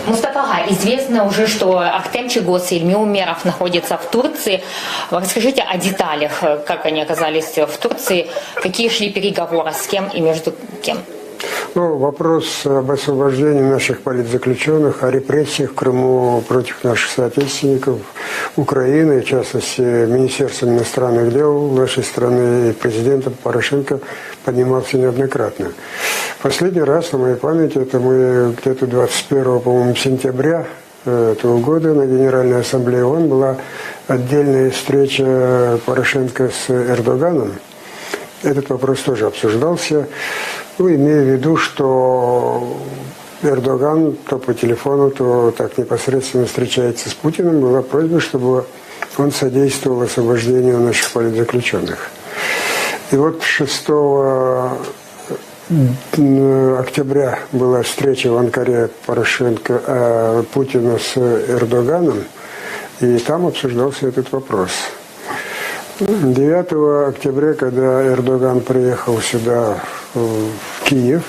Мустафа Ага, известно уже, что Ахтем Чийгоз и Ильми Умеров находятся в Турции. Расскажите о деталях, как они оказались в Турции, какие шли переговоры, с кем и между кем? Вопрос об освобождении наших политзаключенных, о репрессиях в Крыму против наших соотечественников Украины, в частности, Министерством иностранных дел нашей страны и президентом Порошенко поднимался неоднократно. Последний раз, на моей памяти, это мы где-то 21 по-моему, сентября этого года на Генеральной Ассамблее ООН была отдельная встреча Порошенко с Эрдоганом. Этот вопрос тоже обсуждался. Имея в виду, что Эрдоган то по телефону, то так непосредственно встречается с Путиным, была просьба, чтобы он содействовал освобождению наших политзаключенных. И вот 6 октября была встреча в Анкаре Путина с Эрдоганом, и там обсуждался этот вопрос. 9 октября, когда Эрдоган приехал сюда, в Киев,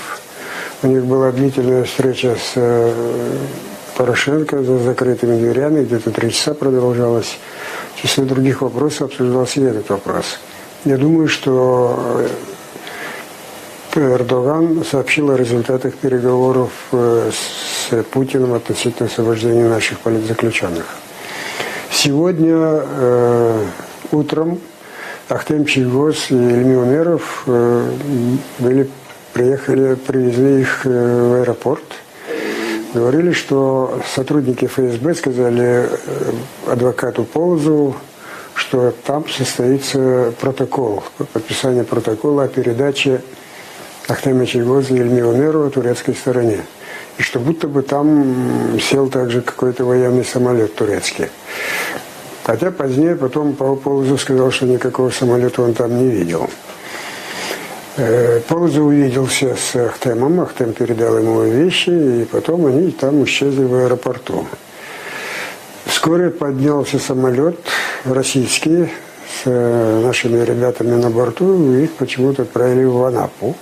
у них была длительная встреча с Порошенко за закрытыми дверями, где-то 3 часа продолжалась. В числе других вопросов обсуждался и этот вопрос. Я думаю, что Эрдоган сообщил о результатах переговоров с Путиным относительно освобождения наших политзаключенных. Сегодня утром Ахтем Чийгоз и Ильми Умеров привезли их в аэропорт. Говорили, что сотрудники ФСБ сказали адвокату Полозову, что там состоится протокол, подписание протокола о передаче Ахтема Чийгоза и Ильми Умерова турецкой стороне. И что будто бы там сел также какой-то военный самолет турецкий. Хотя позднее потом Полозов сказал, что никакого самолета он там не видел. Полозов увиделся с Ахтемом, Ахтем передал ему вещи, и потом они там исчезли в аэропорту. Вскоре поднялся самолет российский с нашими ребятами на борту, и их почему-то отправили в Анапу.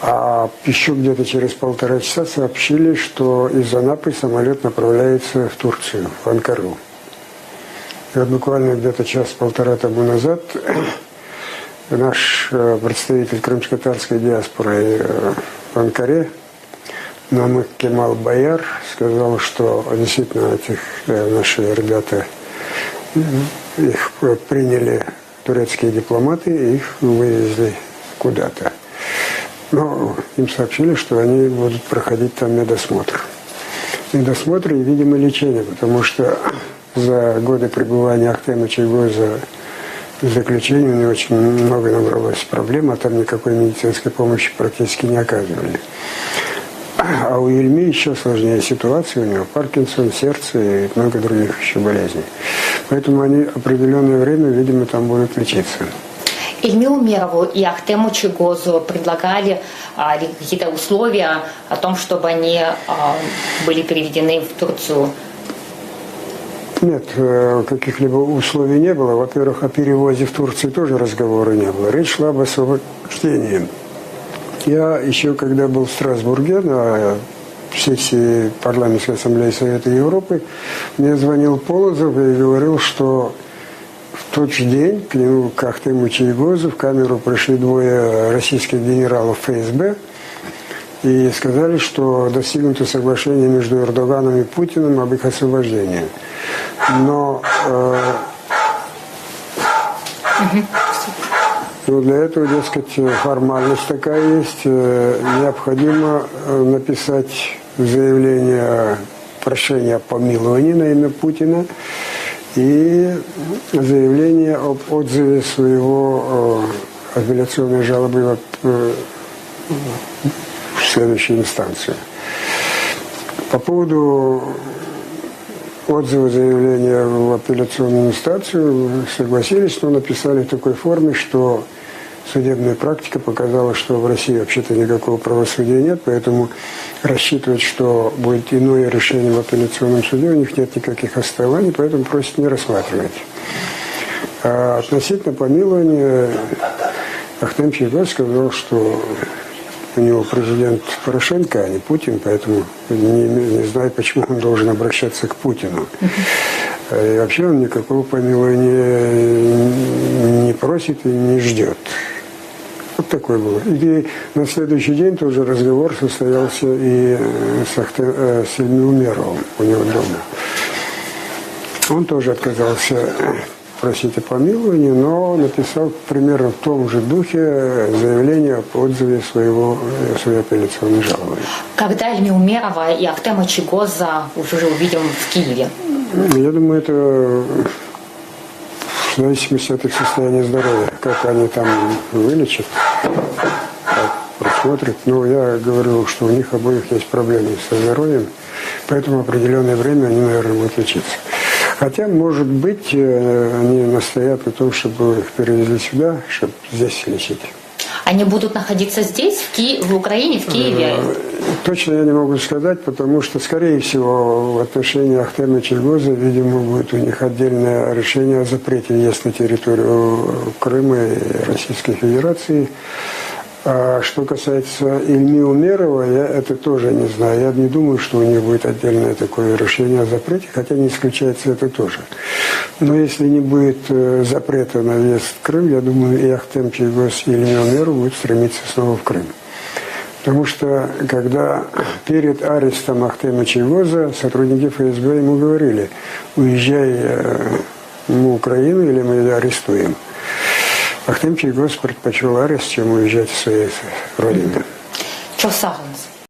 А еще где-то через 1,5 часа сообщили, что из Анапы самолет направляется в Турцию, в Анкару. И вот буквально где-то час-полтора тому назад наш представитель крымско-татарской диаспоры в Анкаре, Намык Кемал Баяр, сказал, что действительно наши ребята, их приняли турецкие дипломаты и их вывезли куда-то. Но им сообщили, что они будут проходить там медосмотр. Медосмотр и, видимо, лечение, потому что за годы пребывания Ахтема Чийгоза в заключении у него очень много набралось проблем, а там никакой медицинской помощи практически не оказывали. А у Ильми еще сложнее ситуация, у него Паркинсон, сердце и много других еще болезней. Поэтому они определенное время, видимо, там будут лечиться. Ильми Умерову и Ахтему Чийгозу предлагали какие-то условия о том, чтобы они были переведены в Турцию? Нет, каких-либо условий не было. Во-первых, о перевозе в Турцию тоже разговора не было. Речь шла об освобождении. Я еще, когда был в Страсбурге на сессии Парламентской ассамблеи Совета Европы, мне звонил Полозов и говорил, что в тот же день к нему, к Ахтему Чийгозу, в камеру пришли 2 российских генералов ФСБ и сказали, что достигнуто соглашение между Эрдоганом и Путиным об их освобождении. Но для этого, дескать, формальность такая есть. Необходимо написать заявление прошение о помиловании на имя Путина и заявление об отзыве своего апелляционной жалобы в следующую инстанцию. По поводу отзыва заявления в апелляционную инстанцию согласились, но написали в такой форме, что судебная практика показала, что в России вообще-то никакого правосудия нет, поэтому рассчитывать, что будет иное решение в апелляционном суде, у них нет никаких оснований, поэтому просят не рассматривать. А относительно помилования Ахтем Чийгоз сказал, что у него президент Порошенко, а не Путин, поэтому не знаю, почему он должен обращаться к Путину. И вообще он никакого помилования не просит и не ждет. Вот такой был. И на следующий день тоже разговор состоялся и с Ильей Умеровым у него дома. Он тоже отказался просить о помиловании, но написал примерно в том же духе заявление об отзыве своей апелляционной жалобы. Когда Ильи Умерова и Ахтема Чигоза уже увидим в Киеве? Я думаю, это в зависимости от их состояния здоровья, как они там вылечат, просмотрят. Но я говорю, что у них обоих есть проблемы со здоровьем, поэтому определенное время они, наверное, будут лечиться. Хотя, может быть, они настоят на том, чтобы их перевезли сюда, чтобы здесь лечить. Они будут находиться здесь, в Украине, в Киеве? Точно я не могу сказать, потому что, скорее всего, в отношении Ахтема Чигоза, видимо, будет у них отдельное решение о запрете въезда на территорию Крыма и Российской Федерации. А что касается Ильи Умерова, я это тоже не знаю. Я не думаю, что у них будет отдельное такое решение о запрете, хотя не исключается это тоже. Но если не будет запрета на въезд в Крым, я думаю, и Ахтем Чигоз, и Ильи Умеров будут стремиться снова в Крым. Потому что, когда перед арестом Ахтема Чигоза сотрудники ФСБ ему говорили: уезжай в Украину, или мы тебя арестуем. Ахтем Чигоз предпочел арест, чем уезжать в свою родину. Что сагнус?